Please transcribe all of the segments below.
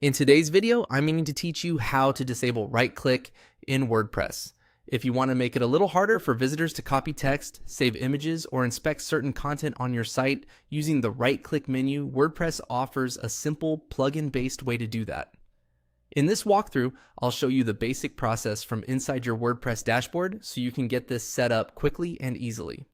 In today's video, I'm going to teach you how to disable right-click in WordPress. If you want to make it a little harder for visitors to copy text, save images, or inspect certain content on your site using the right-click menu, WordPress offers a simple plugin-based way to do that. In this walkthrough, I'll show you the basic process from inside your WordPress dashboard so you can get this set up quickly and easily.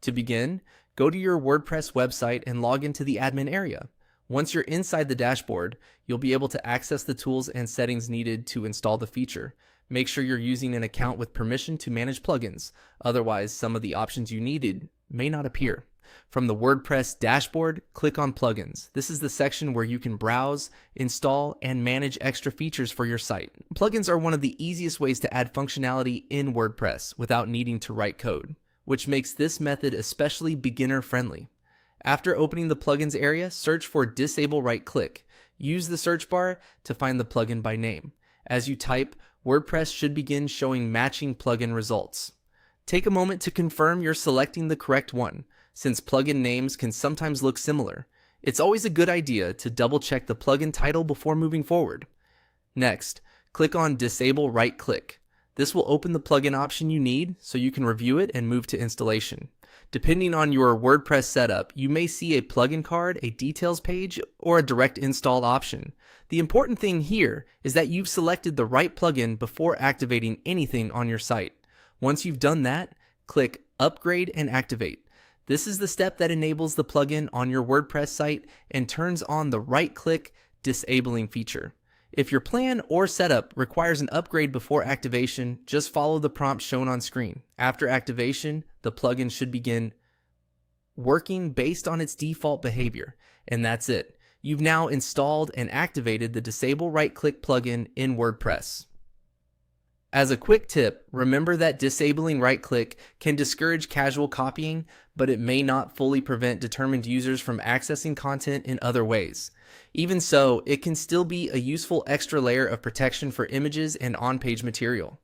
To begin, go to your WordPress website and log into the admin area. Once you're inside the dashboard, you'll be able to access the tools and settings needed to install the feature. Make sure you're using an account with permission to manage plugins, otherwise some of the options you needed may not appear. From the WordPress dashboard, click on Plugins. This is the section where you can browse, install, and manage extra features for your site. Plugins are one of the easiest ways to add functionality in WordPress without needing to write code, which makes this method especially beginner-friendly. After opening the plugins area, search for Disable Right Click. Use the search bar to find the plugin by name. As you type, WordPress should begin showing matching plugin results. Take a moment to confirm you're selecting the correct one, since plugin names can sometimes look similar. It's always a good idea to double-check the plugin title before moving forward. Next, click on Disable Right Click. This will open the plugin option you need so you can review it and move to installation. Depending on your WordPress setup, you may see a plugin card, a details page, or a direct install option. The important thing here is that you've selected the right plugin before activating anything on your site. Once you've done that, click Upgrade and Activate. This is the step that enables the plugin on your WordPress site and turns on the right-click disabling feature. If your plan or setup requires an upgrade before activation, just follow the prompt shown on screen. After activation, the plugin should begin working based on its default behavior. And that's it. You've now installed and activated the Disable Right-Click plugin in WordPress. As a quick tip, remember that disabling right-click can discourage casual copying, but it may not fully prevent determined users from accessing content in other ways. Even so, it can still be a useful extra layer of protection for images and on-page material.